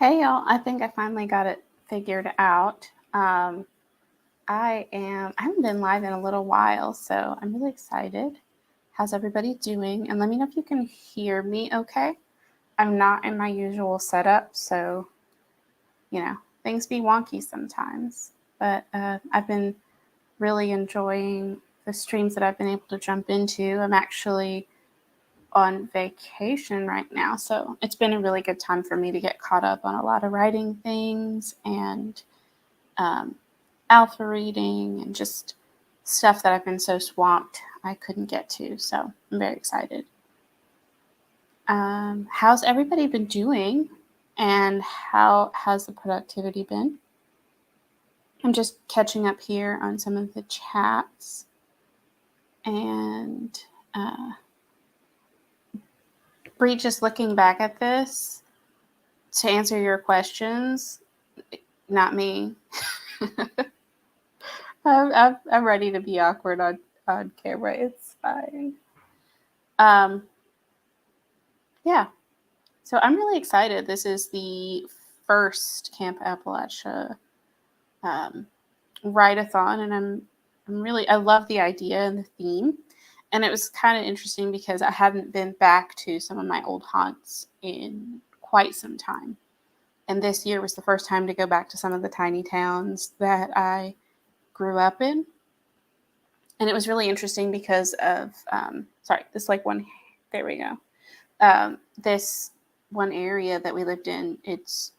Hey y'all, I think I finally got it figured out. I haven't been live in a little while, so I'm really excited. How's everybody doing? And let me know if you can hear me okay. I'm not in my usual setup, so things be wonky sometimes. But I've been really enjoying the streams that I've been able to jump into. I'm actually on vacation right now, so it's been a really good time for me to get caught up on a lot of writing things and um, alpha reading and just stuff that I've been so swamped I couldn't get to. So I'm very excited. How's everybody been doing, and how has the productivity been? I'm just catching up here on some of the chats, and Bree, just looking back at this to answer your questions, not me. I'm ready to be awkward on camera. It's fine. Yeah. So I'm really excited. This is the first Camp Appalachia write-a-thon, and I love the idea and the theme. And it was kind of interesting because I hadn't been back to some of my old haunts in quite some time. And this year was the first time to go back to some of the tiny towns that I grew up in. And it was really interesting because of, there we go. This one area that we lived in, it's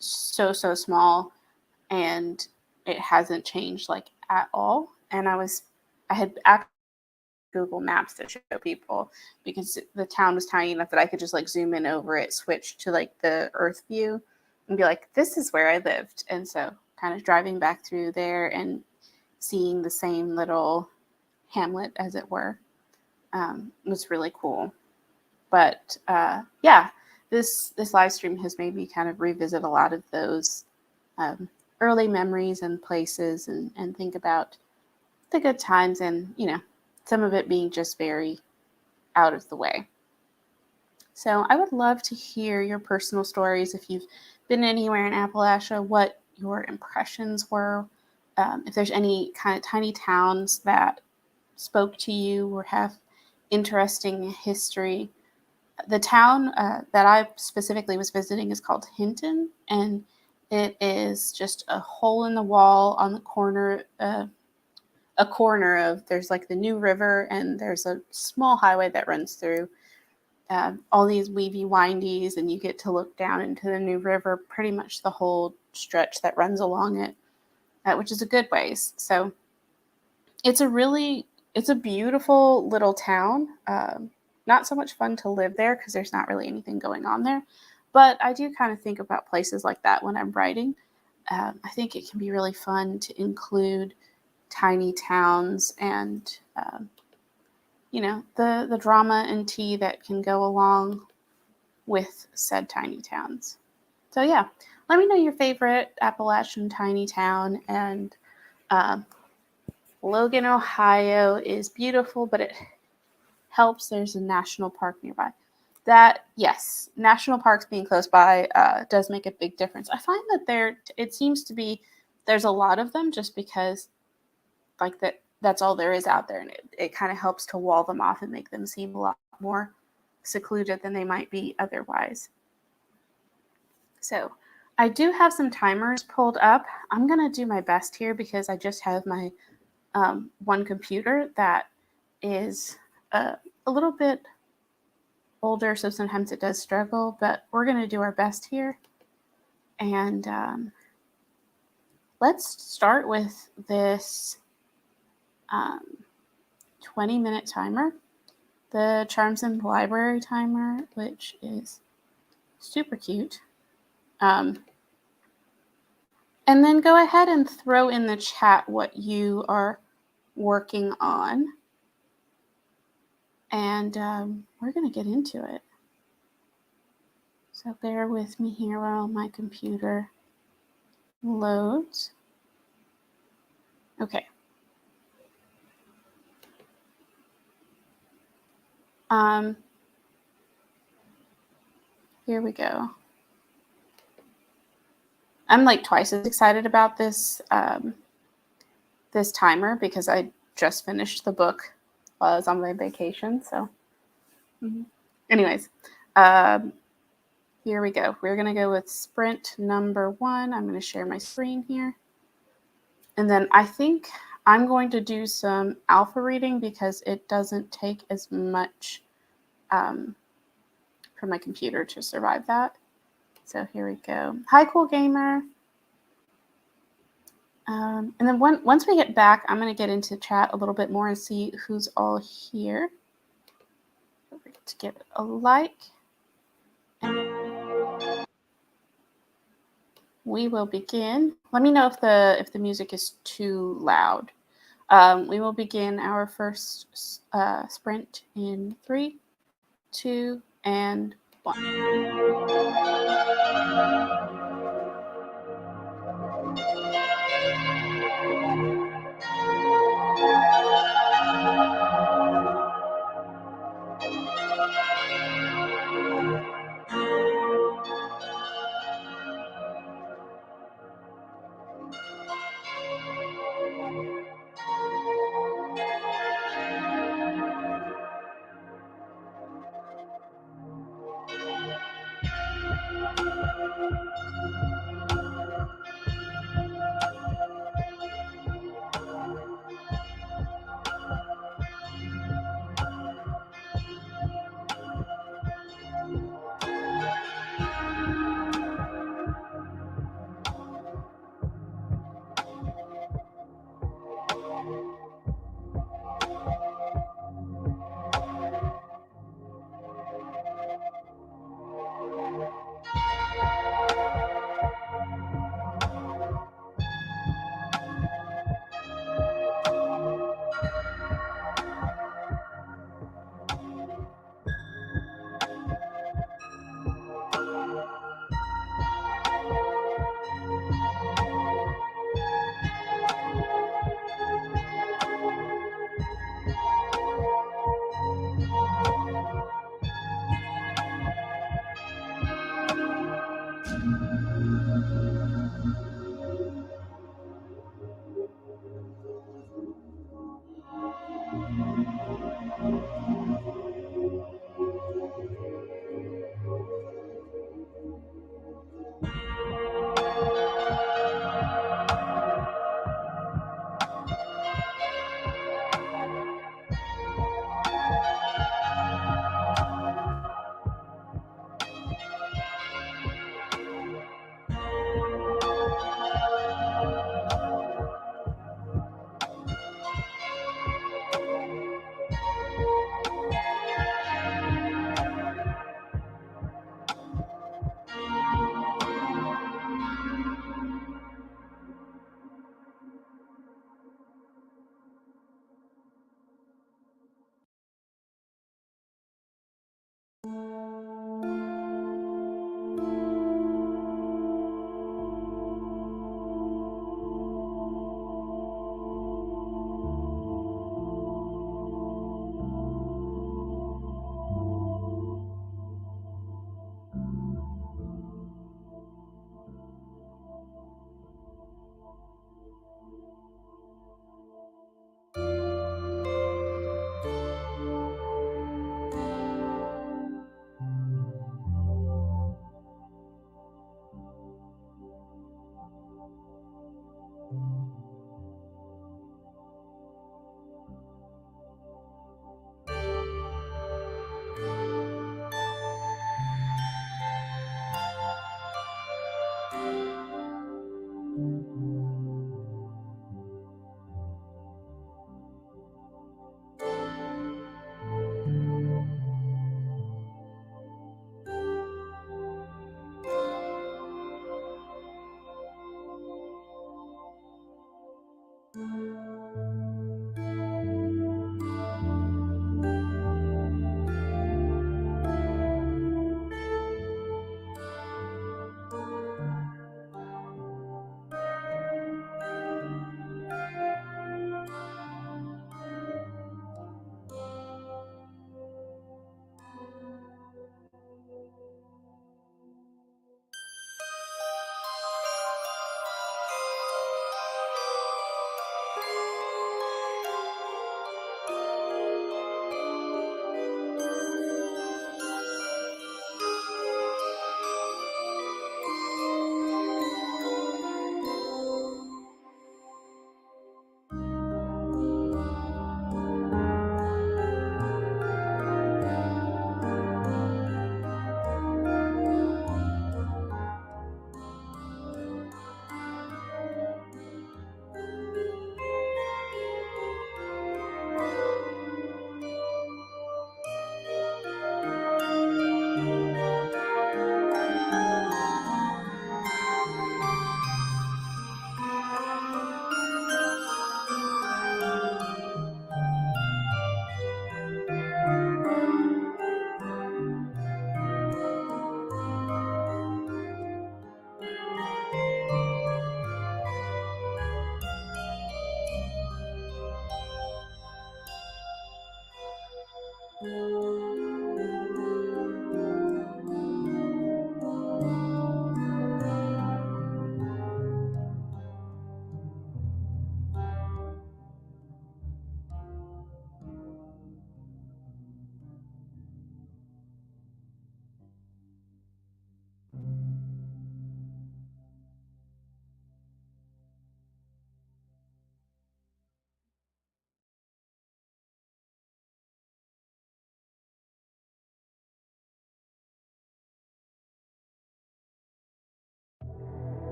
so small, and it hasn't changed like at all. And I had Google Maps to show people because the town was tiny enough that I could just like zoom in over it, switch to like the Earth view, and be like, this is where I lived. And so kind of driving back through there and seeing the same little hamlet, as it were, was really cool. But yeah, this live stream has made me kind of revisit a lot of those early memories and places, and think about the good times, and some of it being just very out of the way. So I would love to hear your personal stories. If you've been anywhere in Appalachia, what your impressions were. If there's any kind of tiny towns that spoke to you or have interesting history. The town that I specifically was visiting is called Hinton, and it is just a hole in the wall on the corner, there's like the New River, and there's a small highway that runs through all these weavy windies, and you get to look down into the New River pretty much the whole stretch that runs along it, which is a good ways. So it's a beautiful little town. Not so much fun to live there because there's not really anything going on there. But I do kind of think about places like that when I'm writing. I think it can be really fun to include tiny towns and, the drama and tea that can go along with said tiny towns. So yeah, let me know your favorite Appalachian tiny town. And Logan, Ohio is beautiful, but it helps there's a national park nearby. That, yes, national parks being close by does make a big difference. I find that it seems to be, there's a lot of them just because like that's all there is out there, and it kind of helps to wall them off and make them seem a lot more secluded than they might be otherwise. So I do have some timers pulled up. I'm going to do my best here because I just have my one computer that is a little bit older, so sometimes it does struggle, but we're going to do our best here. And let's start with this 20-minute timer, the Charms in the Library timer, which is super cute. And then go ahead and throw in the chat what you are working on. And we're going to get into it. So bear with me here while my computer loads. Okay. Here we go. I'm like twice as excited about this timer because I just finished the book while I was on my vacation. So, anyways, um, here we go. We're going to go with sprint number 1. I'm going to share my screen here. And then I think I'm going to do some alpha reading because it doesn't take as much for my computer to survive that. So here we go. Hi, Cool Gamer. And then once we get back, I'm going to get into chat a little bit more and see who's all here. Don't forget to give it a like. We will begin. Let me know if the music is too loud. We will begin our first sprint in 3, 2, and 1.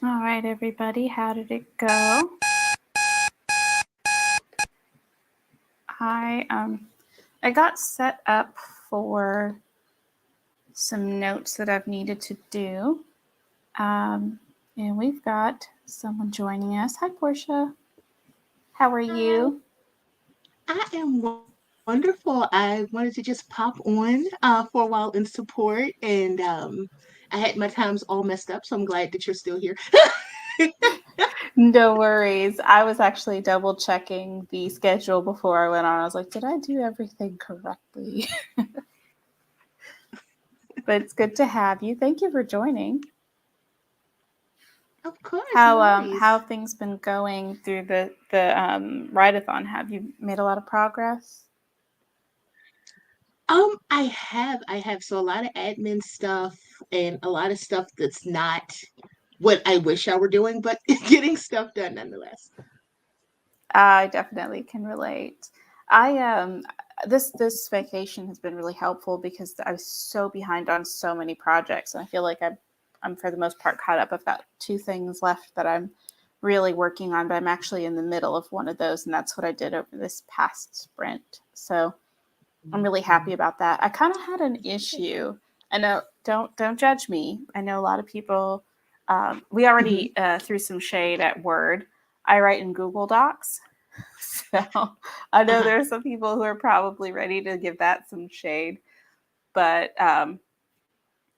All right, everybody, how did it go? I got set up for some notes that I've needed to do. And we've got someone joining us. Hi, Portia. How are you? I am wonderful. I wanted to just pop on for a while in support, and I had my times all messed up, so I'm glad that you're still here. No worries. I was actually double checking the schedule before I went on. I was like, did I do everything correctly? But it's good to have you. Thank you for joining. Of course, How no how worries. have things been going through the write-a-thon? Have you made a lot of progress? I have so a lot of admin stuff and a lot of stuff that's not what I wish I were doing, but getting stuff done nonetheless. I definitely can relate. I this vacation has been really helpful because I was so behind on so many projects, and I feel like I'm for the most part caught up. I've got two things left that I'm really working on, but I'm actually in the middle of one of those, and that's what I did over this past sprint. So I'm really happy about that. I kind of had an issue. I know, don't judge me. I know a lot of people. We already Mhm. threw some shade at Word. I write in Google Docs, so I know Uh-huh. there are some people who are probably ready to give that some shade. But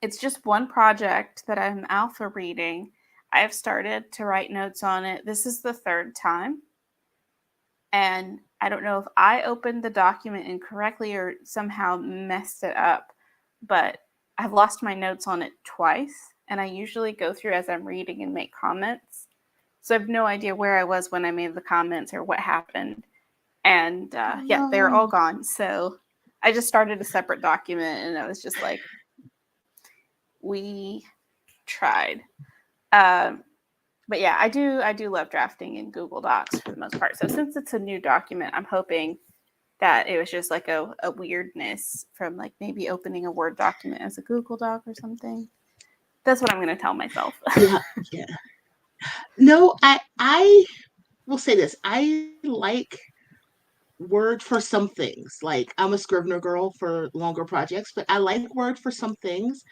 it's just one project that I'm alpha reading. I have started to write notes on it. This is the third time, and I don't know if I opened the document incorrectly or somehow messed it up, but I've lost my notes on it twice, and I usually go through as I'm reading and make comments. So I have no idea where I was when I made the comments or what happened. And yeah, they were all Oh, gone. So I just started a separate document, and I was just like, we tried. Um, but yeah, I do love drafting in Google Docs for the most part. So since it's a new document, I'm hoping that it was just like a weirdness from like maybe opening a Word document as a Google Doc or something. That's what I'm going to tell myself. yeah, yeah. No, I will say this. I like Word for some things. Like I'm a Scrivener girl for longer projects, but I like Word for some things.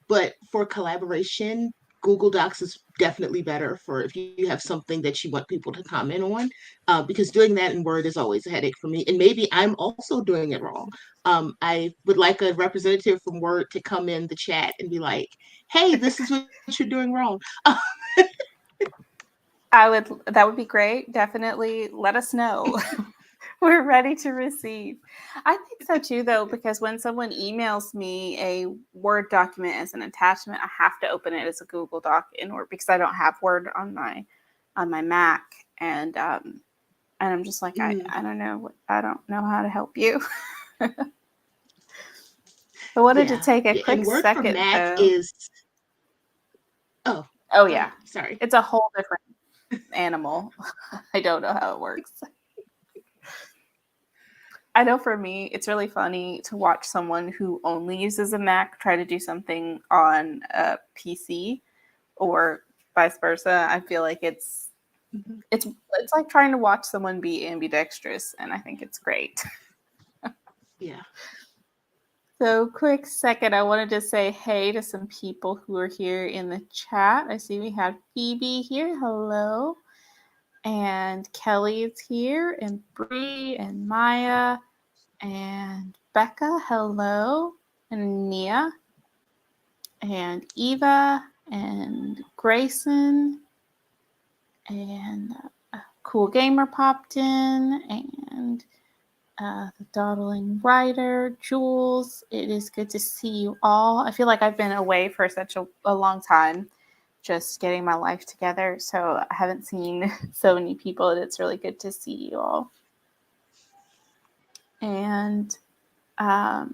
But for collaboration, Google Docs is definitely better for if you have something that you want people to comment on, because doing that in Word is always a headache for me. And maybe I'm also doing it wrong. I would like a representative from Word to come in the chat and be like, "Hey, this is what you're doing wrong." That would be great. Definitely let us know. We're ready to receive. I think so too, though, because when someone emails me a Word document as an attachment, I have to open it as a Google Doc in order, because I don't have Word on my Mac, and I'm just like, I don't know, I don't know how to help you. I wanted to Yeah, take a yeah. And quick Word for second, Mac though. is, oh, Oh go yeah, ahead. Sorry. it's a whole different animal. I don't know how it works. I know for me, it's really funny to watch someone who only uses a Mac try to do something on a PC, or vice versa. I feel like Mhm. it's like trying to watch someone be ambidextrous, and I think it's great. Yeah. So, quick second, I wanted to say hey to some people who are here in the chat. I see we have Phoebe here. Hello. And Kelly is here, and Bree, and Maya, and Becca. Hello. And Nia, and Eva, and Grayson, and Cool Gamer popped in, and the Dawdling Writer, Jules. It is good to see you all. I feel like I've been away for such a long time, just getting my life together. So I haven't seen so many people, and it's really good to see you all. And I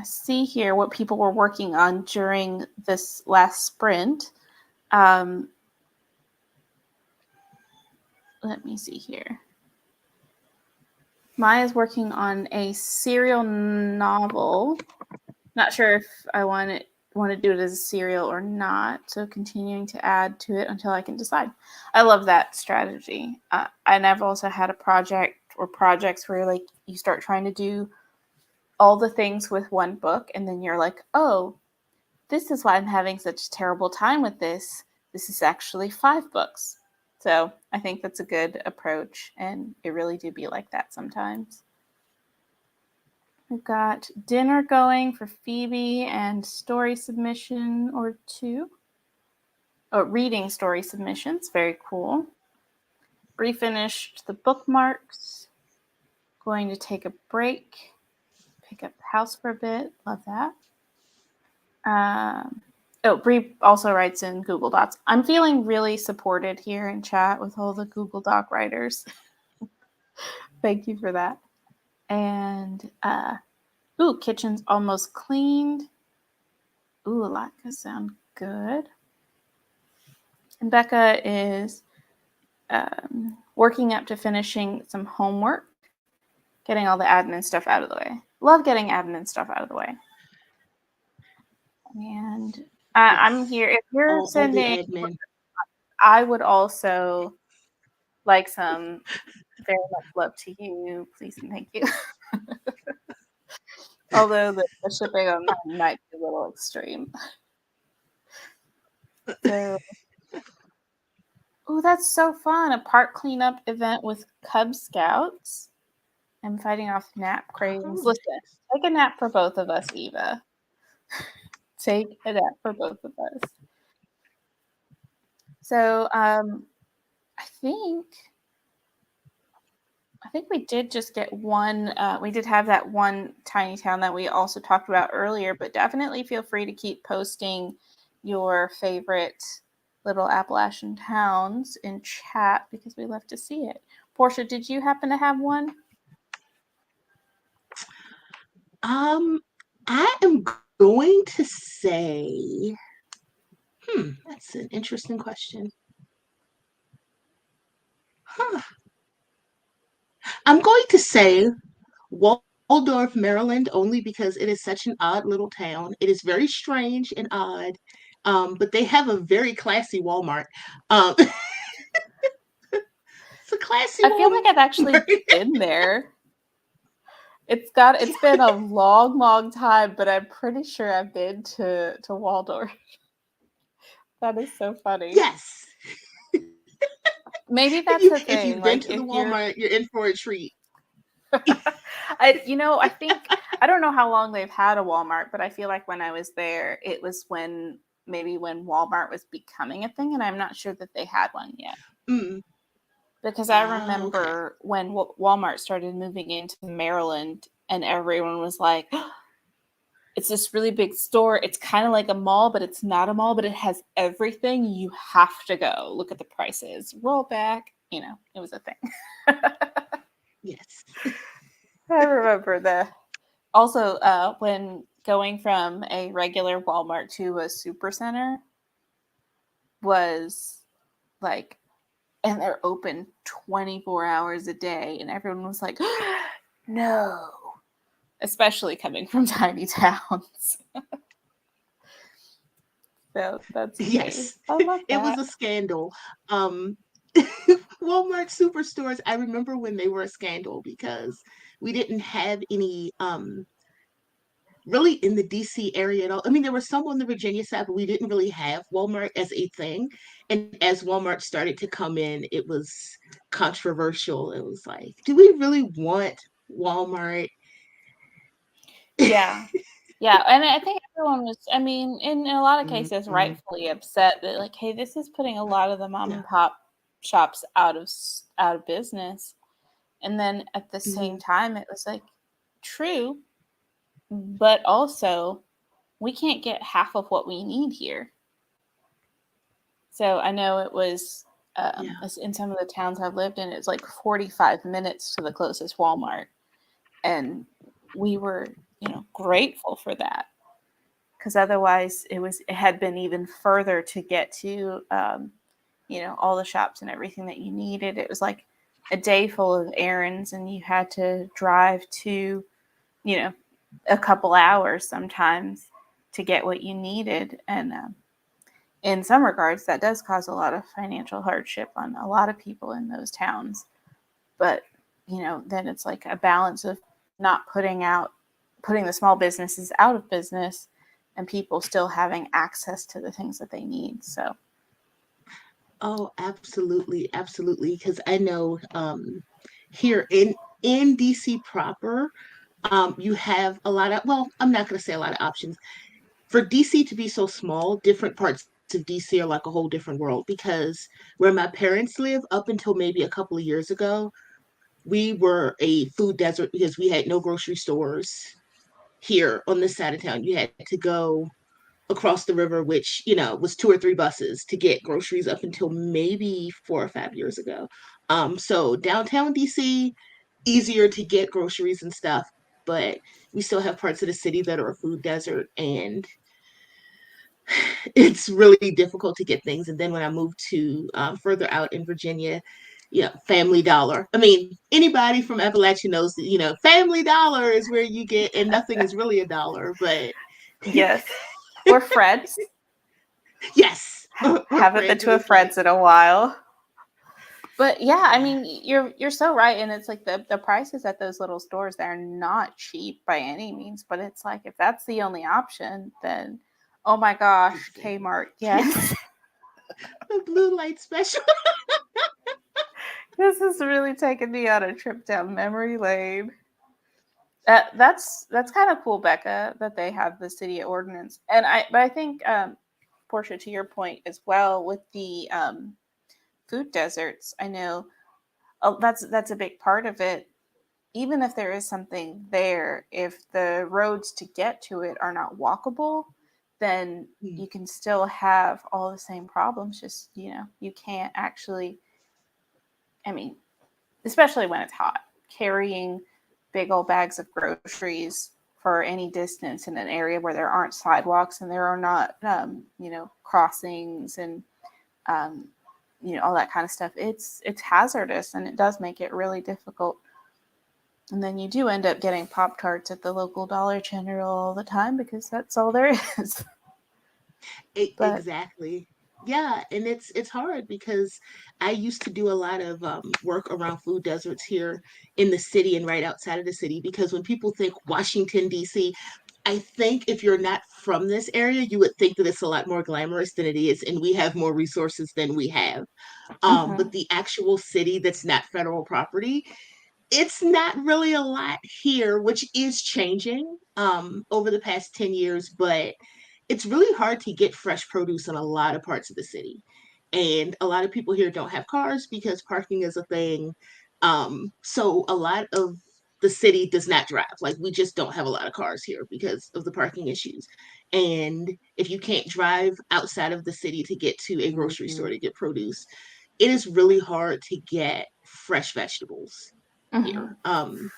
see here what people were working on during this last sprint. Let me see here. Maya's working on a serial novel. Not sure if I want to do it as a serial or not. So continuing to add to it until I can decide. I love that strategy. And I've also had a project or projects where like you start trying to do all the things with one book, and then you're like, oh, this is why I'm having such a terrible time with this. This is actually 5 books. So I think that's a good approach, and it really do be like that sometimes. We've got dinner going for Phoebe and story submission or 2. Oh, reading story submissions. Very cool. Bree finished the bookmarks. Going to take a break. Pick up the house for a bit. Love that. Bree also writes in Google Docs. I'm feeling really supported here in chat with all the Google Doc writers. Thank you for that. And kitchen's almost cleaned. Ooh, a lot could sound good. And Becca is working up to finishing some homework, getting all the admin stuff out of the way. Love getting admin stuff out of the way. And Yes. I'm here. If you're All the sending, admin. I would also like some very much love to you. Please and thank you. Although the shipping on mine might be a little extreme. So, oh, that's so fun. A park cleanup event with Cub Scouts. I'm fighting off nap cravings. Oh, Listen, take a nap for both of us, Eva. Take a nap for both of us. So, I think we did just get one. We did have that one tiny town that we also talked about earlier, but definitely feel free to keep posting your favorite little Appalachian towns in chat because we love to see it. Portia, did you happen to have one? I am going to say, that's an interesting question. Huh. I'm going to say Waldorf, Maryland, only because it is such an odd little town. It is very strange and odd, but they have a very classy Walmart. So classy I feel like I've actually Walmart. been there. It's been a long, long time, but I'm pretty sure I've been to Waldorf. That is so funny. Yes. Maybe If that's you the if thing. you've been Like to the if you're Walmart, you're in for a treat. I think I don't know how long they've had a Walmart, but I feel like when I was there, it was when maybe when Walmart was becoming a thing, and I'm not sure that they had one yet. Mm. Because I Oh, okay. remember when Walmart started moving into Maryland, and everyone was like, it's this really big store. It's kind of like a mall, but it's not a mall, but it has everything. You have to go. Look at the prices. Roll back. It was a thing. Yes. I remember that. Also, when going from a regular Walmart to a super center was like, and they're open 24 hours a day, and everyone was like, no, especially coming from tiny towns. So that's funny. Yes. I love It was that. a scandal. Um Walmart superstores, I remember when they were a scandal because we didn't have any really in the DC area at all. I mean, there were some on the Virginia side, but we didn't really have Walmart as a thing. And as Walmart started to come in, it was controversial. It was like, do we really want Walmart? Yeah. Yeah. And I think everyone was, I mean, in a lot of cases, Mhm. rightfully upset that, like, hey, this is putting a lot of the mom Yeah. and pop shops out of business. And then at the same Mhm. time, it was like, true, but also we can't get half of what we need here. So I know it was Yeah. in some of the towns I've lived in, it's like 45 minutes to the closest Walmart. And we were, grateful for that because otherwise it had been even further to get to, all the shops and everything that you needed. It was like a day full of errands and you had to drive to, you know, a couple hours sometimes to get what you needed. And in some regards, that does cause a lot of financial hardship on a lot of people in those towns. But, then it's like a balance of not putting the small businesses out of business and people still having access to the things that they need. So, Oh, absolutely, absolutely. Because I know here in DC proper, you have a lot of, well, I'm not going to say a lot of options. For DC to be so small, different parts of DC are like a whole different world because where my parents live, up until maybe a couple of years ago, we were a food desert because we had no grocery stores here on this side of town. You had to go across the river, which, was two or three buses to get groceries up until maybe 4 or 5 years ago. So downtown DC, easier to get groceries and stuff, but we still have parts of the city that are a food desert and it's really difficult to get things. And then when I moved to further out in Virginia, Family Dollar. I mean, anybody from Appalachia knows that, Family Dollar is where you get, and nothing is really a dollar, but yes. Or Fred's. yes, or Haven't been Fred's, and to a it's like, Fred's in a while. But yeah, I yeah, mean, you're so right, and it's like the prices at those little stores, they're not cheap by any means. But it's like if that's the only option, then oh my gosh, exactly. Kmart, yes. The blue light special. This is really taking me on a trip down memory lane. That's kind of cool, Becca, that they have the city ordinance, but I think Portia, to your point as well with the food deserts. I know that's a big part of it. Even if there is something there, if the roads to get to it are not walkable, then Mm, you can still have all the same problems. Just you can't actually. I mean, especially when it's hot, carrying big old bags of groceries for any distance in an area where there aren't sidewalks and there are not, crossings and, um, all that kind of stuff. It's hazardous and it does make it really difficult. And then you do end up getting Pop Tarts at the local Dollar General all the time because that's all there is. But exactly. Yeah, and it's hard because I used to do a lot of work around food deserts here in the city and right outside of the city. Because when people think Washington D.C., I think if you're not from this area, you would think that it's a lot more glamorous than it is, and we have more resources than we have. But Hmm. the actual city that's not federal property, it's not really a lot here, which is changing over the past 10 years, but it's really hard to get fresh produce in a lot of parts of the city. And a lot of people here don't have cars because parking is a thing. So a lot of the city does not drive. Like we just don't have a lot of cars here because of the parking issues. And if you can't drive outside of the city to get to a grocery store to get produce, it is really hard to get fresh vegetables Hmm. here.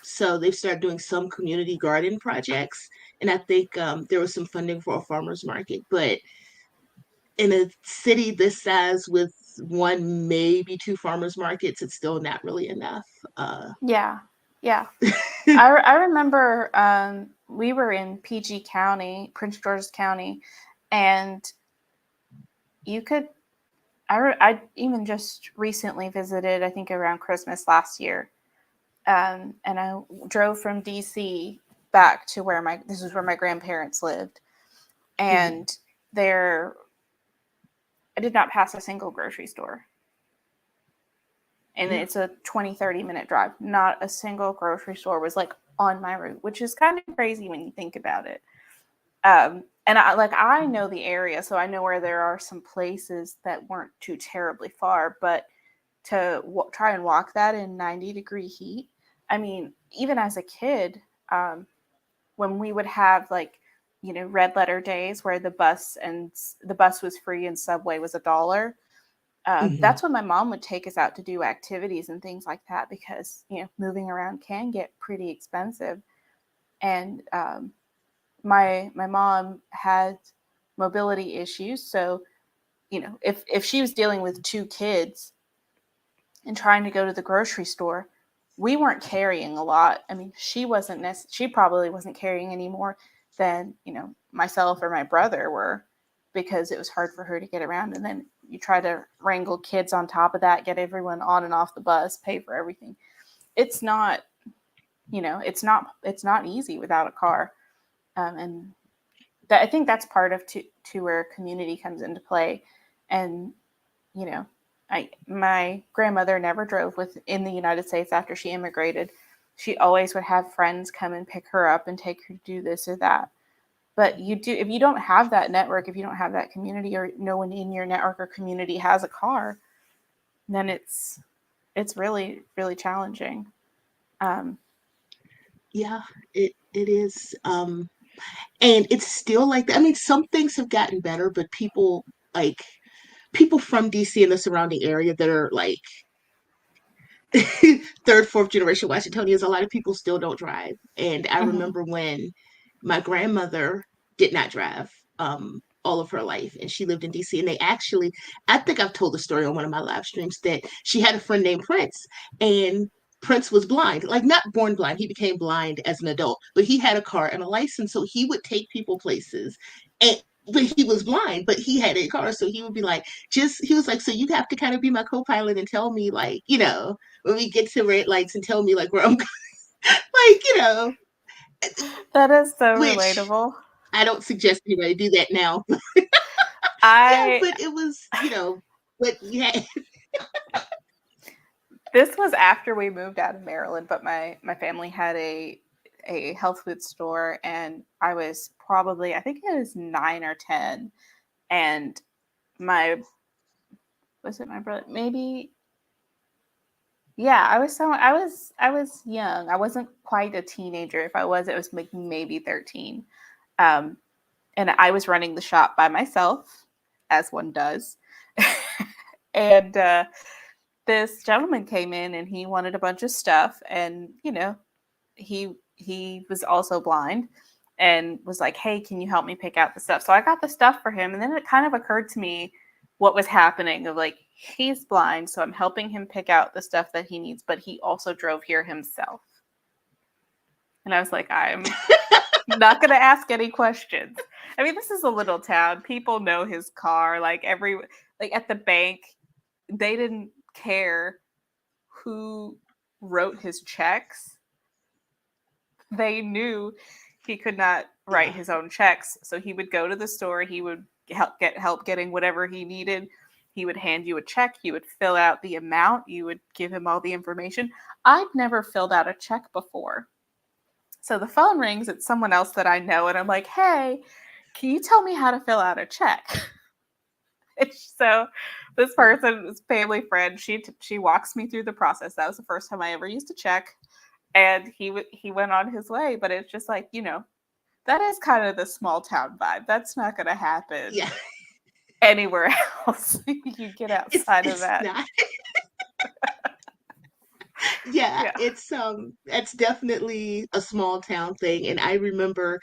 So they've started doing some community garden projects, and I think there was some funding for a farmers market. But in a city this size with one, maybe two farmers markets, it's still not really enough. Uh, Yeah, yeah. I remember we were in PG County, Prince George's County, and you could. I even just recently visited, I think around Christmas last year, and I drove from DC back to where this is where my grandparents lived, mhm, and there I did not pass a single grocery store. And yeah. it's a 20-30 minute drive. Not a single grocery store was like on my route, which is kind of crazy when you think about it. And I know the area, so I know where there are some places that weren't too terribly far, but to try and walk that in 90-degree heat, I mean, even as a kid, um, when we would have like, red letter days where the bus was free and subway was $1. Mhm. That's when my mom would take us out to do activities and things like that because moving around can get pretty expensive. And my mom had mobility issues, so if she was dealing with two kids and trying to go to the grocery store, we weren't carrying a lot. I mean, she probably wasn't carrying any more than myself or my brother were, because it was hard for her to get around. And then you try to wrangle kids on top of that, get everyone on and off the bus, pay for everything. It's not, it's not easy without a car. And I think that's part of to where community comes into play. And you know, my grandmother never drove in the United States after she immigrated. She always would have friends come and pick her up and take her to do this or that. But if you don't have that network, if you don't have that community, or no one in your network or community has a car, then it's really really challenging. Um, Yeah, it is. And it's still like that. I mean, some things have gotten better, but like people from DC and the surrounding area that are like third, fourth generation Washingtonians, a lot of people still don't drive. And I mhm, remember when my grandmother did not drive all of her life, and she lived in DC. And I think I've told the story on one of my live streams that she had a friend named Prince, and Prince was blind, like not born blind. He became blind as an adult, but he had a car and a license, so he would take people places. And but he was blind, but he had a car, so he would be like, he was like, so you have to kind of be my co-pilot and tell me, like, when we get to red lights and tell me like where I'm going, like, that is so which relatable. I don't suggest anybody do that now. Yeah, I but it was, but yeah. This was after we moved out of Maryland, but my family had a health food store, and I was probably, I think it was 9 or 10, and my was it my brother, maybe, yeah, I was young. I wasn't quite a teenager. If I was, it was like maybe 13. Um, and I was running the shop by myself, as one does. And this gentleman came in and he wanted a bunch of stuff, and he was also blind, and was like, hey, can you help me pick out the stuff? So I got the stuff for him, and then it kind of occurred to me what was happening, of like, he's blind, so I'm helping him pick out the stuff that he needs, but he also drove here himself. And I was like, I'm not going to ask any questions. I mean, this is a little town. People know his car. Like like at the bank, they didn't care who wrote his checks. They knew he could not write Yeah. his own checks, so he would go to the store, he would get help getting whatever he needed. He would hand you a check, you would fill out the amount, you would give him all the information. I'd never filled out a check before. So the phone rings, it's someone else that I know, and I'm like, "Hey, can you tell me how to fill out a check?" So this person, this family friend, she walks me through the process. That was the first time I ever used a check, and he went on his way. But it's just like, that is kind of the small town vibe. That's not going to happen Yeah. anywhere else. You get outside of It's that. not. Yeah, Yeah. it's definitely a small town thing. And I remember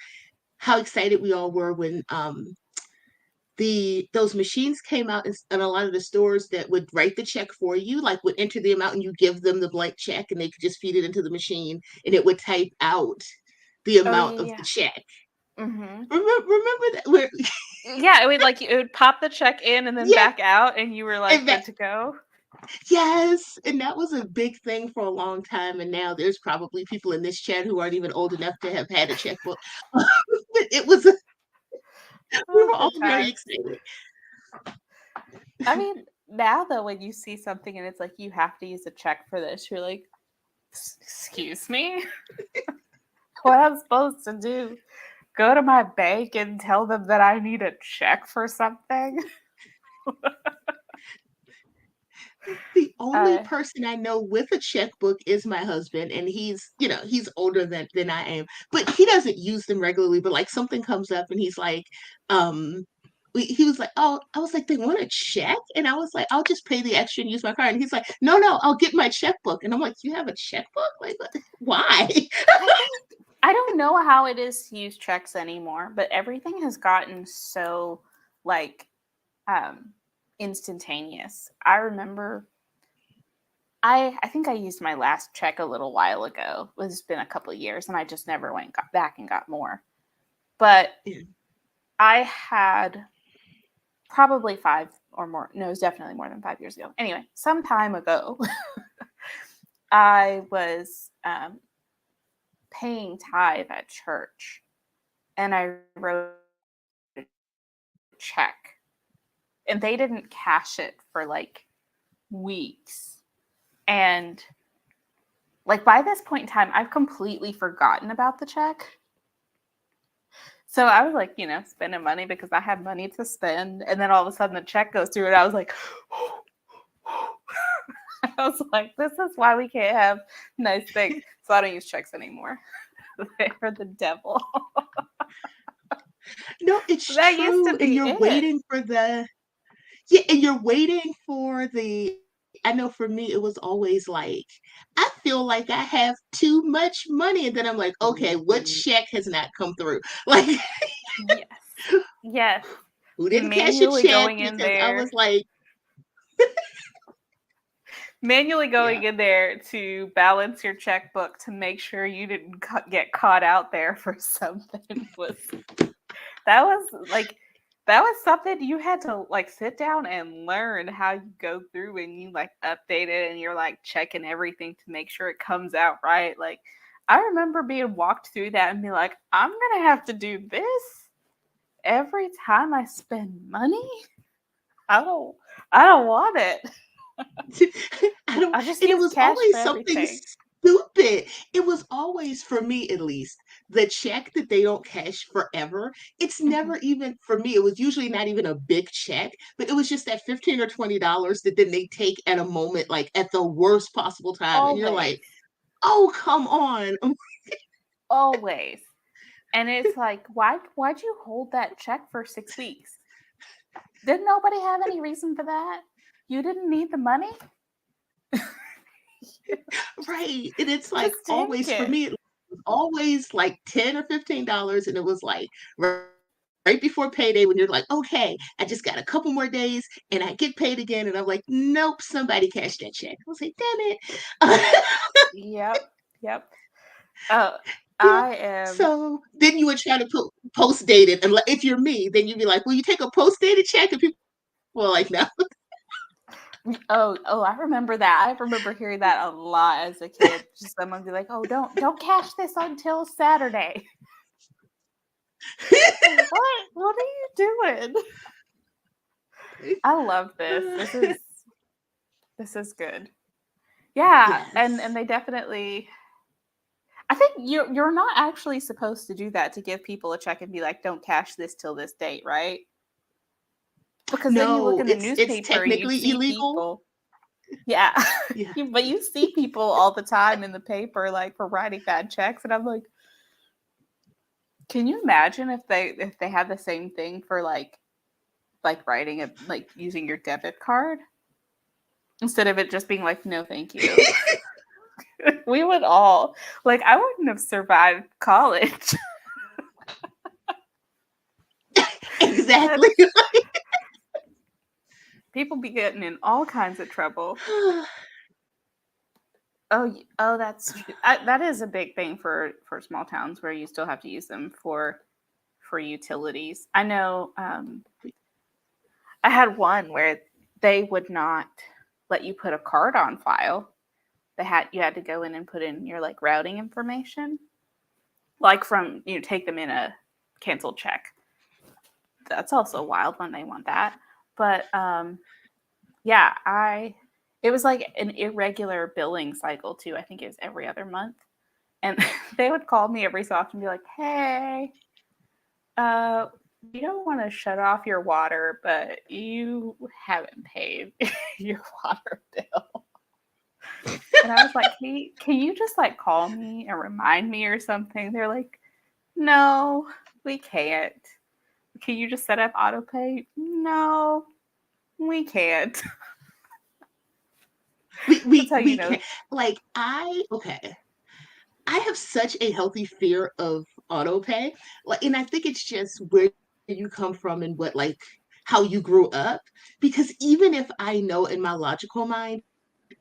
how excited we all were when those machines came out in a lot of the stores that would write the check for you, like would enter the amount and you give them the blank check and they could just feed it into the machine and it would type out the Oh amount of the yeah, check. yeah. Hmm. Remember that? Where, Yeah, it would pop the check in and then yeah, back out, and you were like and good to go. yes, and that was a big thing for a long time. And now there's probably people in this chat who aren't even old enough to have had a checkbook. But it was, we Oh, were all good very times. excited. I mean, now though, when you see something and it's like you have to use a check for this, you're like, "Excuse me, what I'm supposed to do? Go to my bank and tell them that I need a check for something?" The only Uh, person I know with a checkbook is my husband, and he's older than I am, but he doesn't use them regularly. But like something comes up, and he's like, um, he was like, "Oh," I was like, "They want a check," and I was like, "I'll just pay the extra and use my card." And he's like, "No, no, I'll get my checkbook," and I'm like, "You have a checkbook? Like, what? Why?" I don't know how it is to use checks anymore, but everything has gotten so like um, instantaneous. I remember I think I used my last check a little while ago. It's been a couple of years, and I just never got back and got more. But Yeah. I had probably 5 or more. No, it was definitely more than 5 years ago. Anyway, some time ago, I was paying tithe at church, and I wrote a check, and they didn't cash it for like weeks. And like by this point in time, I've completely forgotten about the check. So I was like, spending money because I had money to spend. And then all of a sudden the check goes through, and I was like, I was like, this is why we can't have nice things. So I don't use checks anymore. They're the devil. No, it's That used to true, and be it. you're waiting for the. I know for me, it was always like, I feel like I have too much money. And then I'm like, okay, what check has not come through? Like, Yes. Yes. who didn't cash your Manually check? going in Because I was there. like, Manually yeah, going in there to balance your checkbook to make sure you didn't get caught out there for something that was like that was something you had to like sit down and learn how you go through, and you like update it and you're like checking everything to make sure it comes out right. Like I remember being walked through that and be like, I'm gonna have to do this every time I spend money. I don't I don't want it. I don't, I just and it use was cash for always something everything. stupid. It was always, for me at least, the check that they don't cash forever. It's Mhm. never even, for me, it was usually not even a big check, but it was just that 15 or $20 that then they take at a moment, like at the worst possible time. And you're like, Always. oh, come on. Always. And it's like, why'd you hold that check for 6 weeks? Didn't nobody have any reason for that? You didn't need the money? Right. And it's like Just take always, for it. me, it was always like 10 or $15. And it was like, right before payday when you're like, okay, I just got a couple more days and I get paid again. And I'm like, nope, somebody cashed that check. I was like, damn it. Yep. Yep. Oh, Yeah. I am. So then you would try to post date it. And if you're me, then you'd be like, will you take a post dated check? And people Well, like now. Oh, I remember that. I remember hearing that a lot as a kid. Just someone be like, "Oh, don't cash this until Saturday." Like, what? What are you doing? I love this. This is good. Yeah, and Yes. they definitely. I think you're not actually supposed to do that to give people a check and be like, "Don't cash this till this date," right? Because then you look No, in the it's newspaper and you technically see illegal. people. Yeah, Yeah. but you see people all the time in the paper like for writing bad checks, and I'm like, can you imagine if they had the same thing for like writing a like using your debit card instead of it just being like no thank you. We would all like I wouldn't have survived college. Exactly. People be getting in all kinds of trouble. Oh, that's that is a big thing for small towns where you still have to use them for utilities. I know I had one where they would not let you put a card on file. You had to go in and put in your like routing information, like from take them in a canceled check. That's also wild when they want that. But yeah, I it was like an irregular billing cycle too. I think it was every other month, and they would call me every so often and be like, "Hey, uh, we don't want to shut off your water, but you haven't paid your water bill." And I was like, can you just like call me and remind me or something? They're like, no, we can't. Can you just set up auto pay? No, we can't. we That's we how you we know. can't, like, I have such a healthy fear of auto pay. Like, and I think it's just where you come from and what, like, how you grew up. Because even if I know in my logical mind,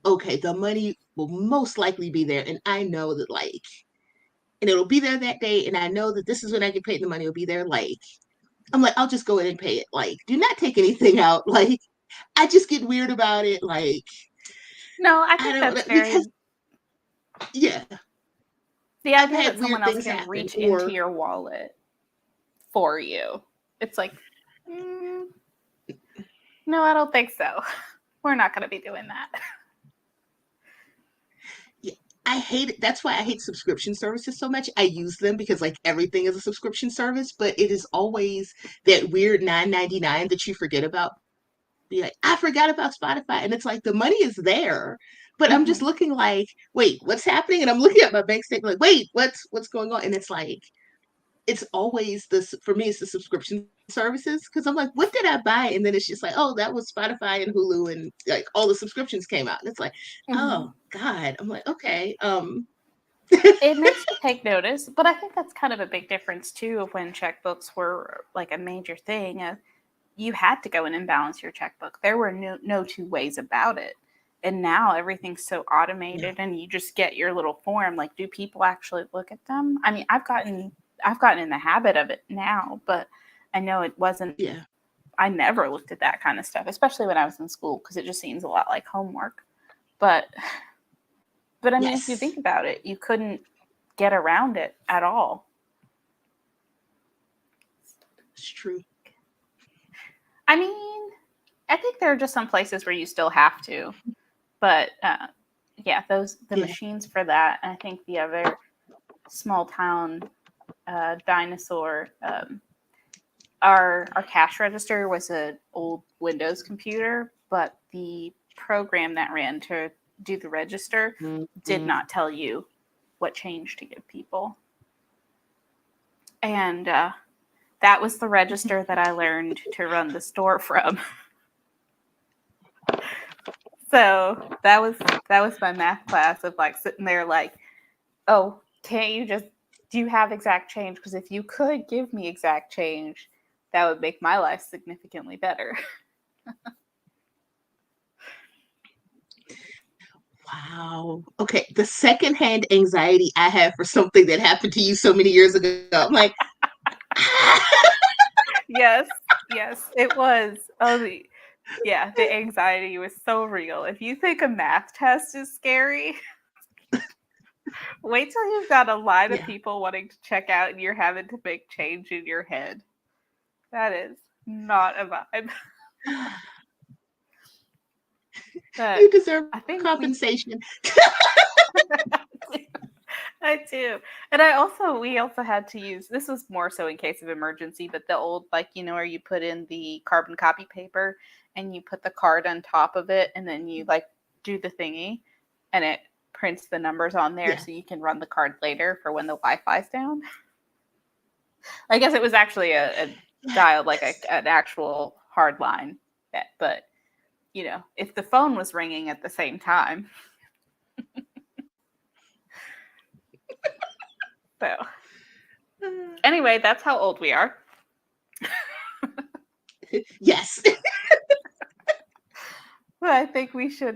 okay, the money will most likely be there, and I know that, like, and it'll be there that day, and I know that this is when I get paid, and the money will be there. Like, I'm like, I'll just go in and pay it. Like, do not take anything out. Like, I just get weird about it. Like, No, I I think don't that's know because, very yeah, the I've idea that had someone weird else things can happen, reach into or your wallet for you. It's like, mm, no, I don't think so. We're not going to be doing that. yeah, I hate it. That's why I hate subscription services so much. I use them because, like, everything is a subscription service, but it is always that weird 9.99 that you forget about. Be like, I forgot about Spotify, and it's like the money is there, but I'm just Mhm. looking like, wait, what's happening? And I'm looking at my bank statement, like, wait, what's going on? And it's like, it's always this for me. It's the subscription services because I'm like, what did I buy? And then it's just like, oh, that was Spotify and Hulu, and like all the subscriptions came out, and it's like, oh Mhm. God. I'm like, okay, It makes you take notice, but I think that's kind of a big difference too of when checkbooks were like a major thing. You had to go in and balance your checkbook. There were no two ways about it. And now everything's so yeah, automated and you just get your little form. Like, do people actually look at them? I mean, I've gotten in the habit of it now, but I know it wasn't yeah, I never looked at that kind of stuff, especially when I was in school, because it just seems a lot like homework. But but I mean, if you yes, think about it, you couldn't get around it at all. it's true. I mean, I think there are just some places where you still have to, but yeah, the Yeah. machines for that. And I think the other small town dinosaur, our cash register was an old Windows computer, but the program that ran to do the register did Mhm. not tell you what change to give people, and that was the register that I learned to run the store from. So that was my math class of like sitting there like, oh, can't you just do you have exact change? Because if you could give me exact change, that would make my life significantly better. Wow. Okay. The secondhand anxiety I have for something that happened to you so many years ago. I'm like, Yes, yes, it was. Oh, Yeah, the anxiety was so real. If you think a math test is scary, wait till you've got a line of Yeah. people wanting to check out and you're having to make change in your head. That is not a vibe. But You deserve I think we compensation. I do. And we also had to use, this was more so in case of emergency, but the old, like, where you put in the carbon copy paper and you put the card on top of it and then you like do the thingy and it prints the numbers on there Yeah. so you can run the card later for when the Wi-Fi's down. I guess it was actually a dial, like Yes. an actual hard line, but if the phone was ringing at the same time. So anyway, that's how old we are. Yes. Well, I think we should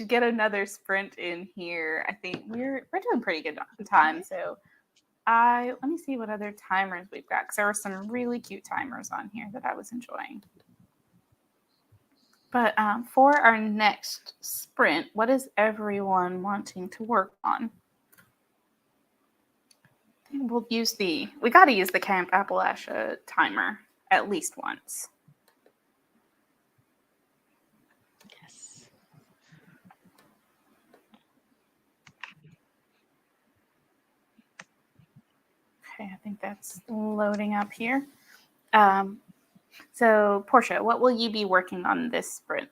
get another sprint in here. I think we're doing pretty good on time. So let me see what other timers we've got because there were some really cute timers on here that I was enjoying. But for our next sprint, what is everyone wanting to work on? I think we got to use the Camp Appalachia timer at least once. Yes. Okay, I think that's loading up here. So, Portia, what will you be working on this sprint?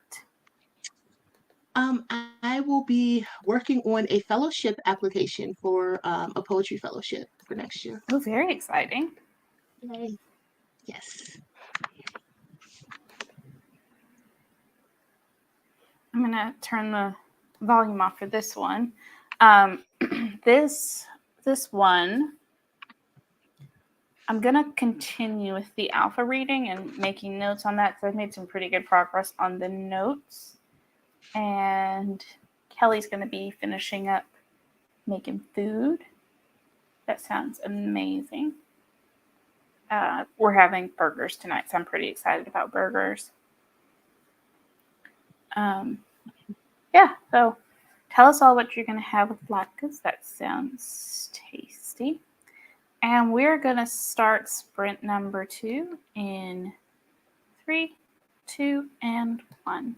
I will be working on a fellowship application for a poetry fellowship for next year. Oh, very exciting. Yay. Yes. I'm going to turn the volume off for this one. This one, I'm going to continue with the alpha reading and making notes on that. So I've made some pretty good progress on the notes. And Kelly's going to be finishing up making food. That sounds amazing. We're having burgers tonight, so I'm pretty excited about burgers. Yeah, so tell us all what you're going to have with latkes. That sounds tasty. And we're going to start sprint number 2 in 3, 2, and 1.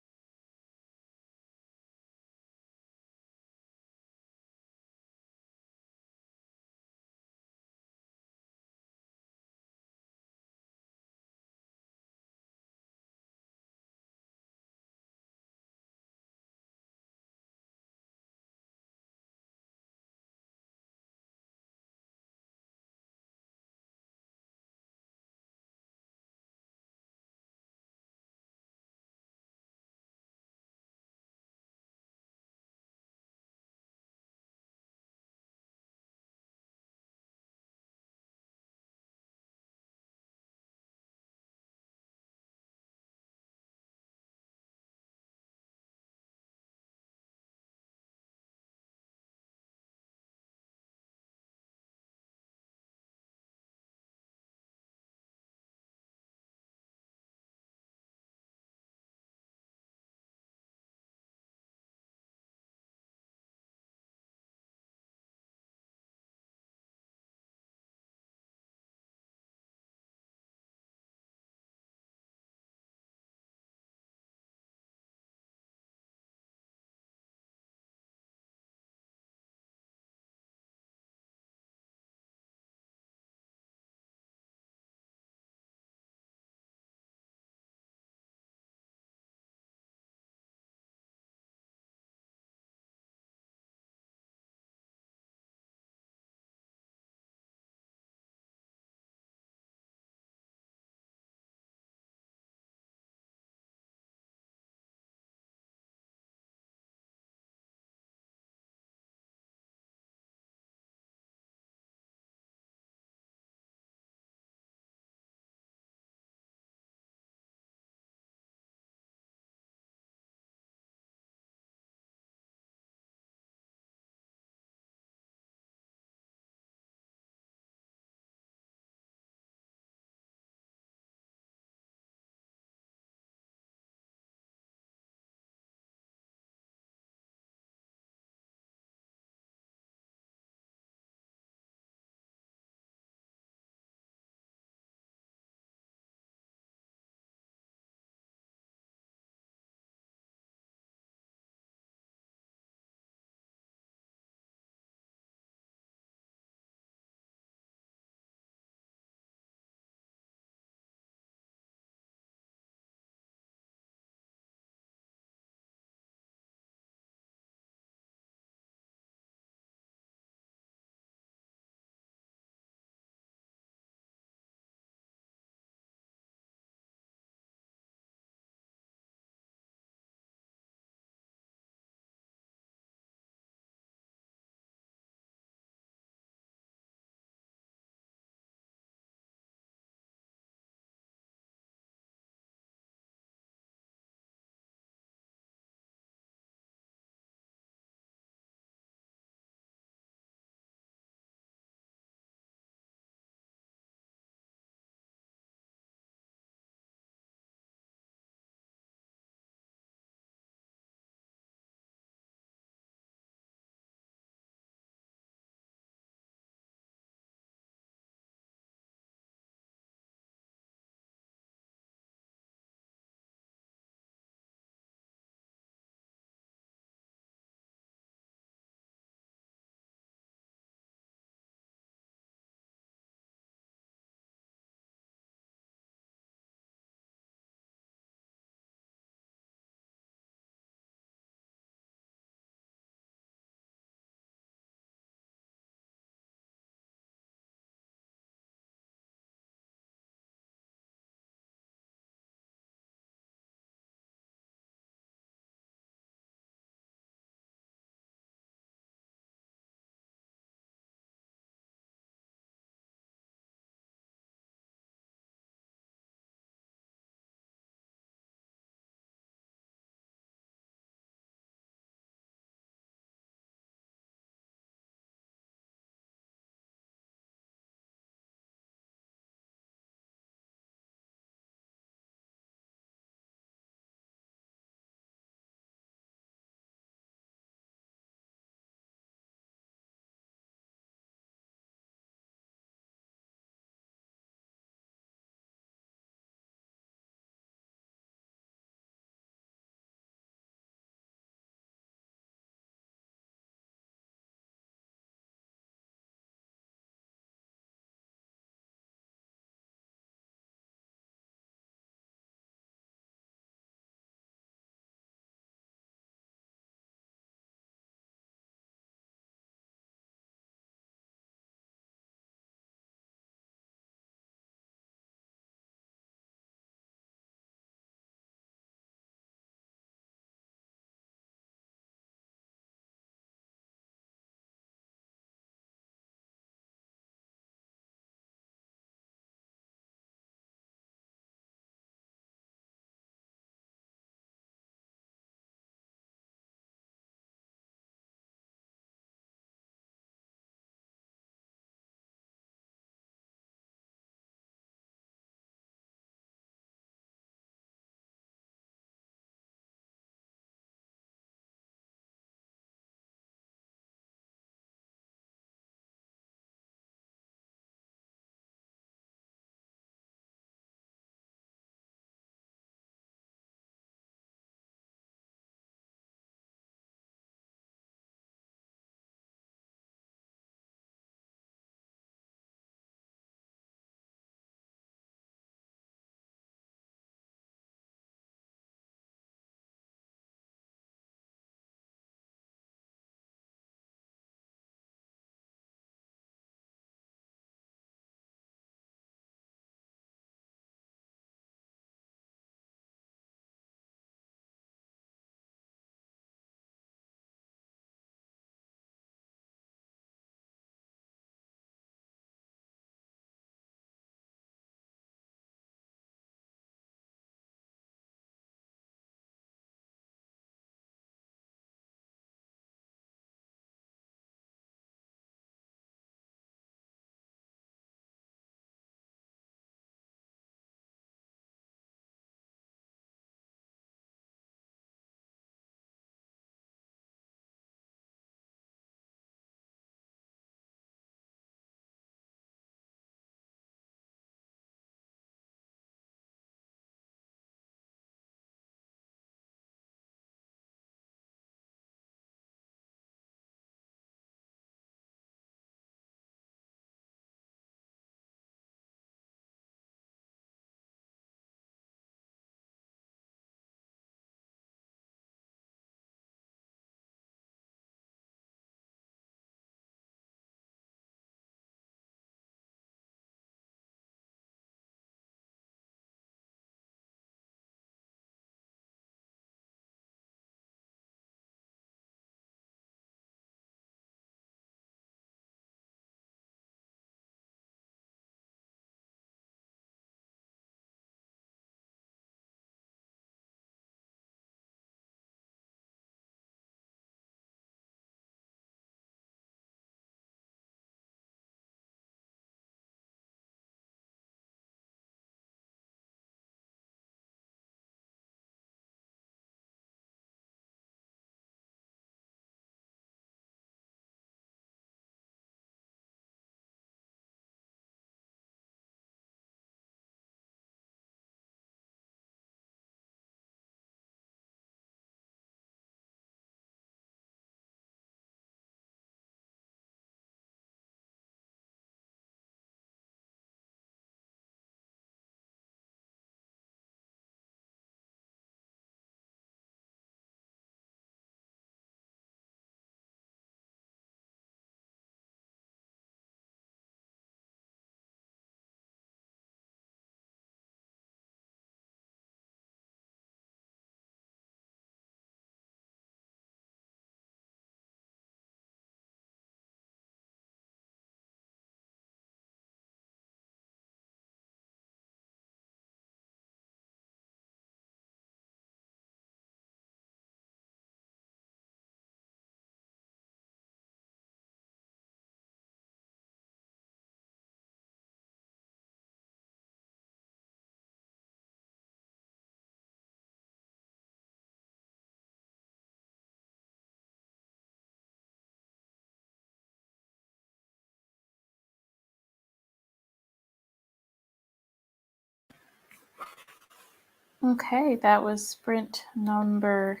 Okay, that was sprint number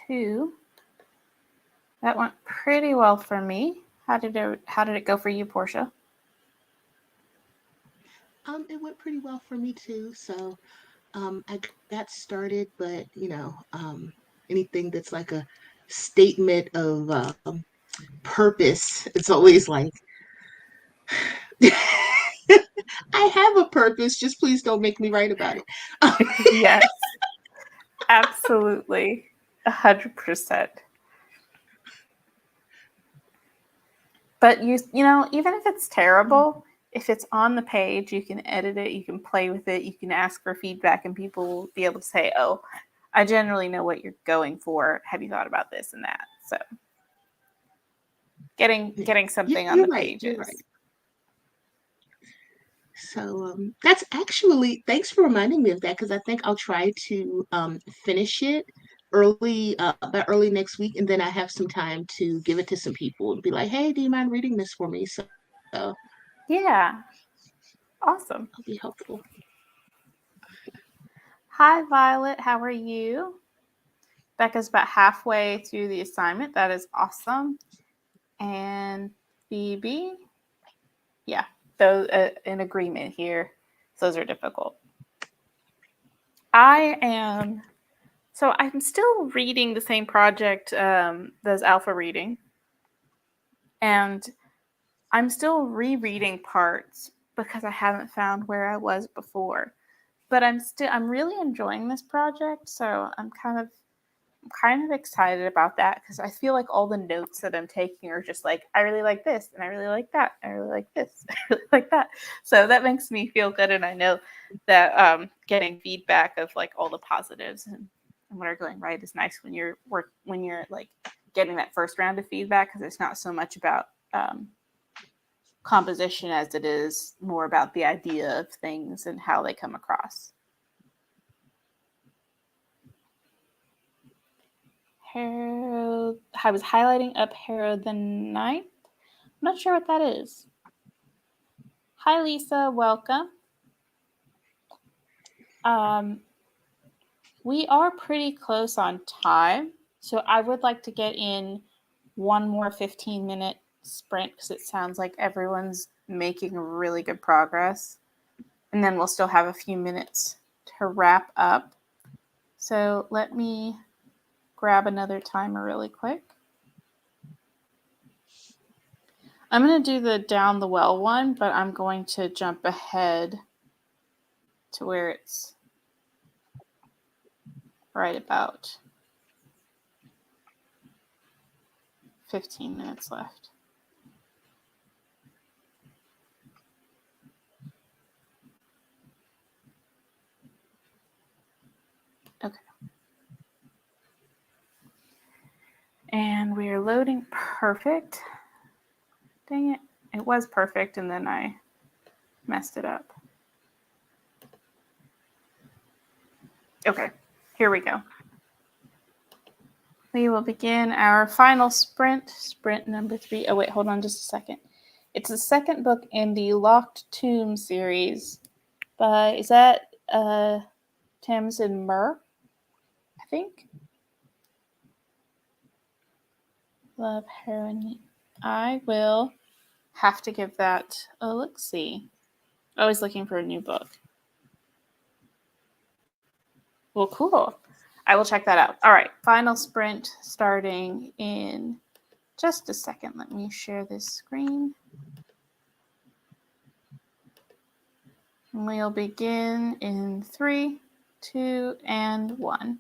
2. That went pretty well for me. How did it go for you, Portia? It went pretty well for me too. So I got started, but anything that's like a statement of purpose, it's always like I have a purpose, just please don't make me write about it. Yes, absolutely. 100%. But even if it's terrible, if it's on the page, you can edit it, you can play with it, you can ask for feedback, and people will be able to say, "Oh, I generally know what you're going for. Have you thought about this and that?" So Yeah, getting yeah, something on you're the right. You're right. pages. So that's actually, thanks for reminding me of that because I think I'll try to finish it by early next week, and then I have some time to give it to some people and be like, hey, do you mind reading this for me? So Yeah, awesome. I'll be helpful. Hi, Violet. How are you? Becca's about halfway through the assignment. That is awesome. And BB, yeah, those in agreement here. Those are difficult. I'm still reading the same project, those alpha reading, and I'm still rereading parts because I haven't found where I was before. But I'm really enjoying this project, so I'm kind of excited about that because I feel like all the notes that I'm taking are just like, I really like this and I really like that. I really like this. I really like that. So that makes me feel good. And I know that getting feedback of like all the positives and what are going right is nice when you're like getting that first round of feedback because it's not so much about composition as it is more about the idea of things and how they come across. Harrow. I was highlighting up Harrow the Ninth. I'm not sure what that is. Hi, Lisa. Welcome. Um, we are pretty close on time, so I would like to get in one more 15-minute sprint because it sounds like everyone's making really good progress. And then we'll still have a few minutes to wrap up. So let me grab another timer really quick. I'm going to do the down the well one, but I'm going to jump ahead to where it's right about 15 minutes left. Okay. And we're loading. Perfect. Dang it. It was perfect, and then I messed it up. Okay, here we go. We will begin our final sprint number 3. Oh, wait, hold on just a second. It's the second book in the Locked Tomb series by, is that Tamsin Murr? I think. Love Heroine. I will have to give that a look-see. Always looking for a new book. Well, cool. I will check that out. All right, final sprint starting in just a second. Let me share this screen. And we'll begin in 3, 2, and 1.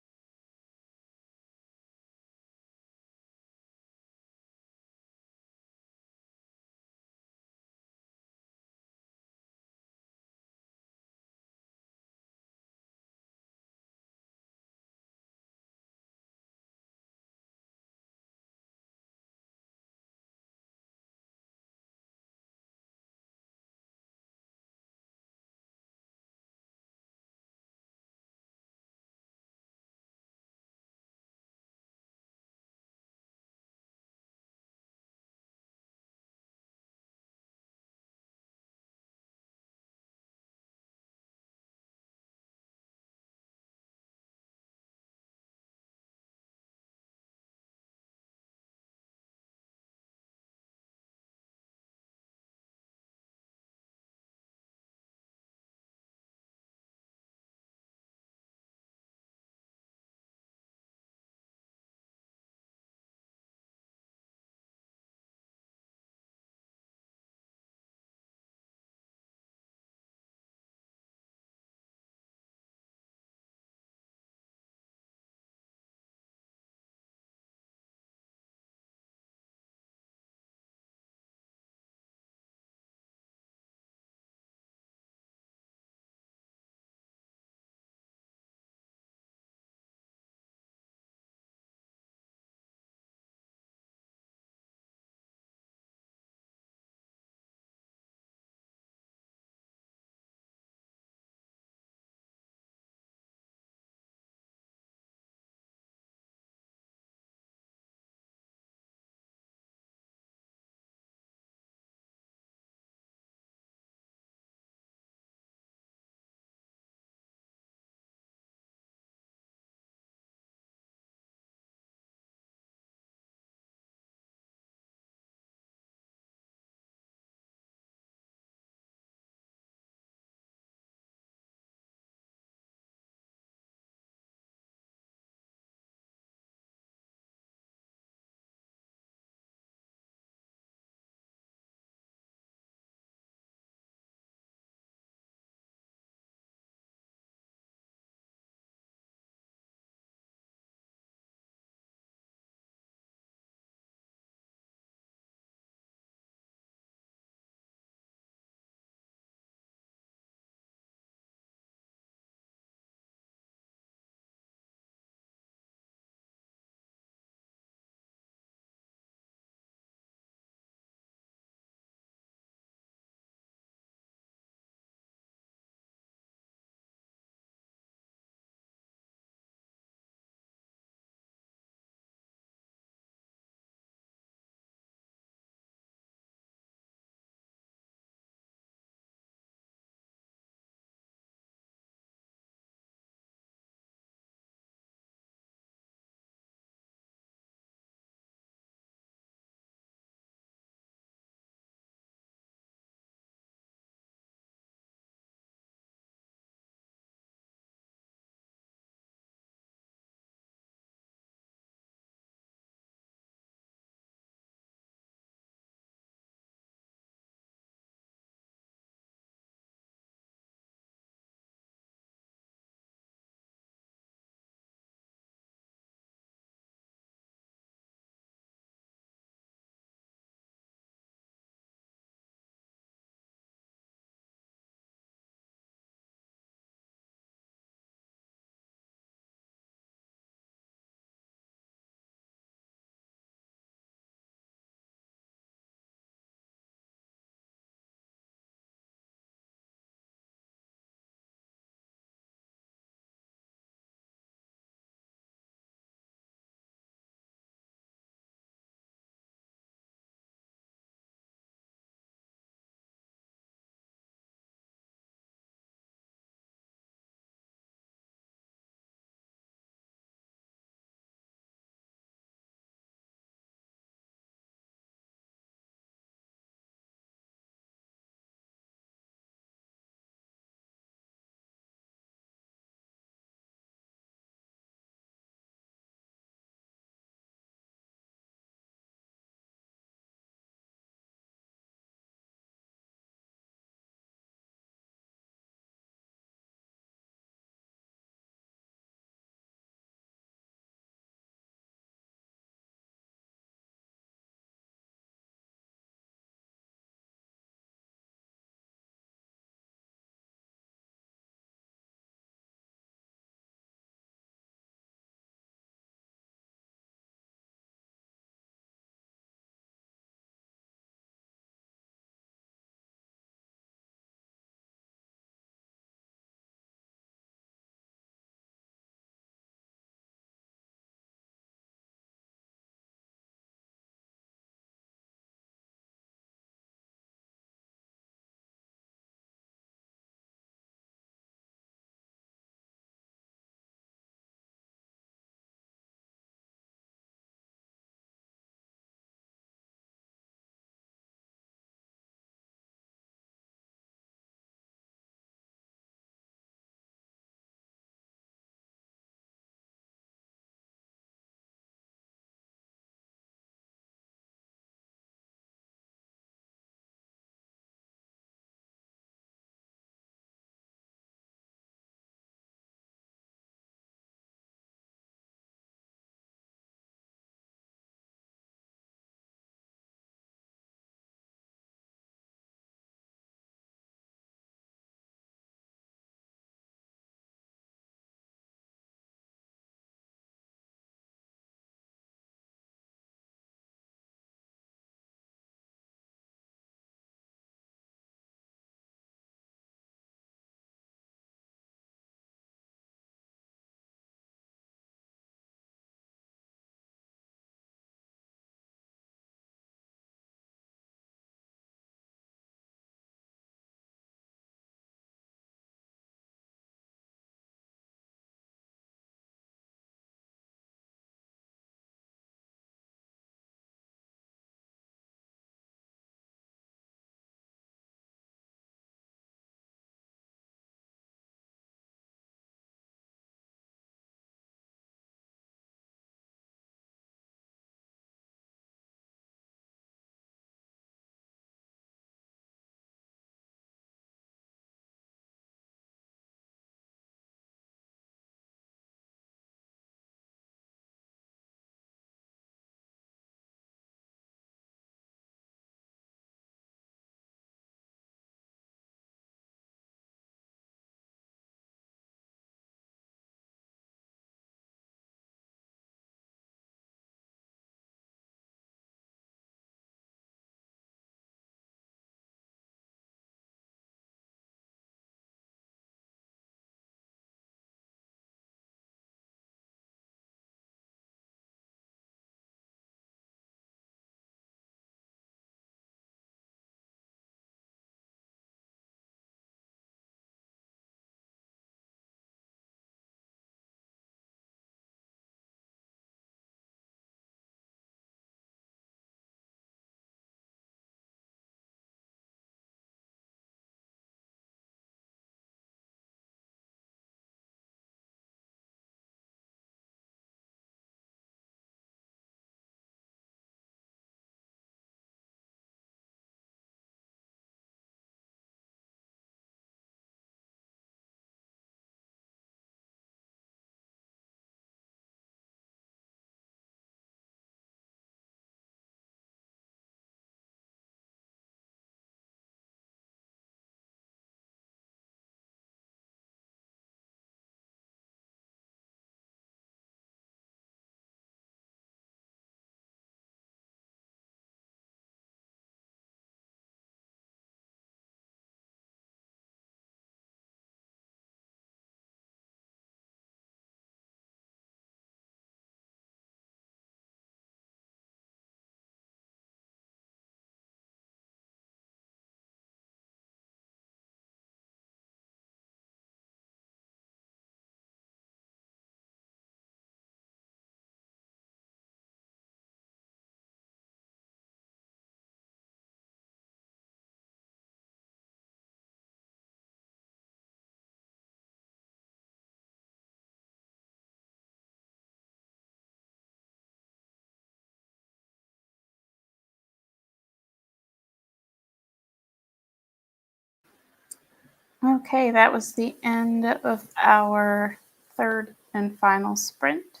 Okay, that was the end of our third and final sprint.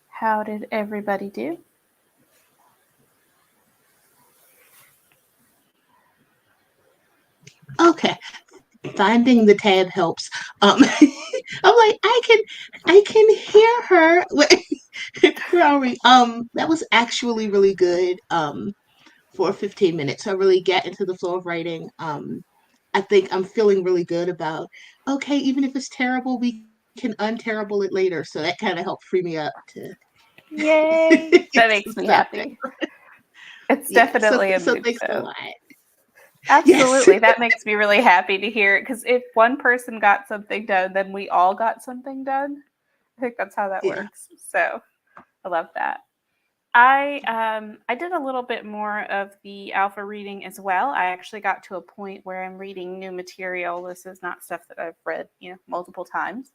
How did everybody do? Okay, finding the tab helps. I'm like, I can hear her. Where are we? That was actually really good. For 15 minutes, so I really get into the flow of writing. I think I'm feeling really good about. Okay, even if it's terrible, we can unterrible it later. So that kind of helped free me up to Yay! get That to makes me start that. happy. It's Yeah. definitely a So mood, thanks a so lot. Yes. absolutely. That makes me really happy to hear it because if one person got something done, then we all got something done. I think that's how that Yeah. works. So I love that. I did a little bit more of the alpha reading as well. I actually got to a point where I'm reading new material. This is not stuff that I've read, multiple times.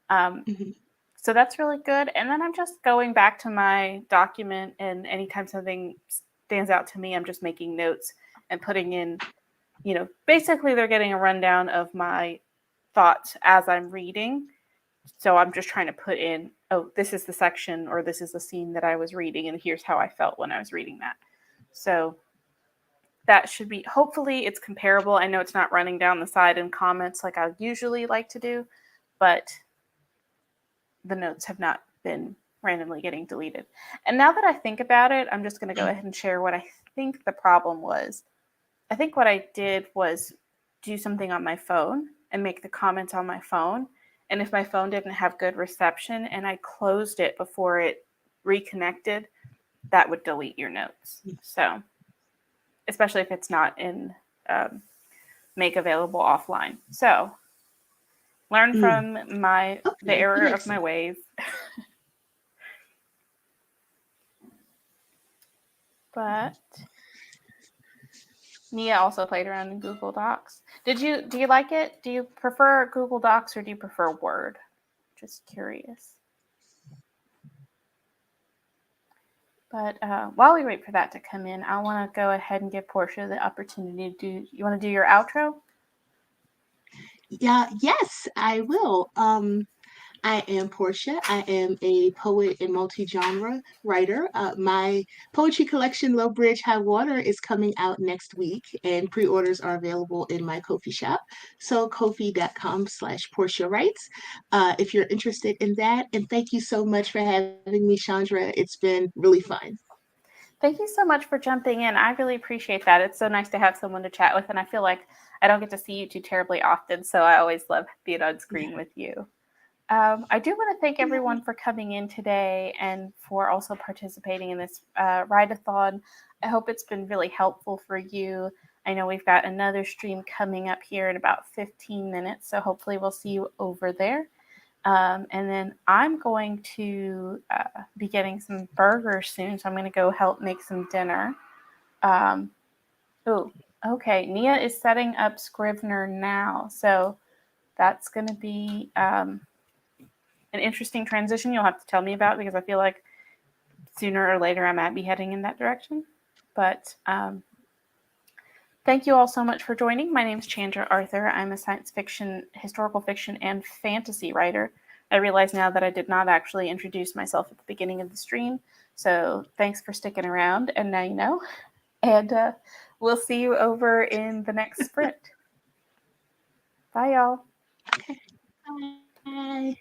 Um, Mhm. so that's really good. And then I'm just going back to my document, and anytime something stands out to me, I'm just making notes and putting in, basically they're getting a rundown of my thoughts as I'm reading. So I'm just trying to put in, oh, this is the section or this is the scene that I was reading, and here's how I felt when I was reading that. So that should be, hopefully, it's comparable. I know it's not running down the side in comments like I usually like to do, but the notes have not been randomly getting deleted. And now that I think about it, I'm just going to go ahead and share what I think the problem was. I think what I did was do something on my phone and make the comments on my phone. And if my phone didn't have good reception and I closed it before it reconnected, that would delete your notes. So, especially if it's not in um, make available offline. So, learn Mm. from the Okay, that error of makes my sense. ways. But Nia also played around in Google Docs. Do you like it? Do you prefer Google Docs or do you prefer Word? Just curious. But while we wait for that to come in, I want to go ahead and give Portia the opportunity to do. You want to do your outro? Yeah. Yes, I will. I am Portia. I am a poet and multi-genre writer. My poetry collection, Low Bridge High Water, is coming out next week, and pre-orders are available in my Ko-fi shop. So kofi.com/Portia Writes. If you're interested in that, and thank you so much for having me, Chandra. It's been really fun. Thank you so much for jumping in. I really appreciate that. It's so nice to have someone to chat with, and I feel like I don't get to see you too terribly often, so I always love being on screen with you. I do want to thank everyone for coming in today and for also participating in this write-a-thon. I hope it's been really helpful for you. I know we've got another stream coming up here in about 15 minutes, so hopefully we'll see you over there. And then I'm going to be getting some burgers soon, so I'm going to go help make some dinner. Um, oh, okay. Nia is setting up Scrivener now, so that's going to be an interesting transition you'll have to tell me about because I feel like sooner or later I might be heading in that direction. But thank you all so much for joining. My name is Chandra Arthur. I'm a science fiction, historical fiction, and fantasy writer. I realize now that I did not actually introduce myself at the beginning of the stream. So thanks for sticking around. And now you know. And we'll see you over in the next sprint. Bye, y'all. Okay. Bye.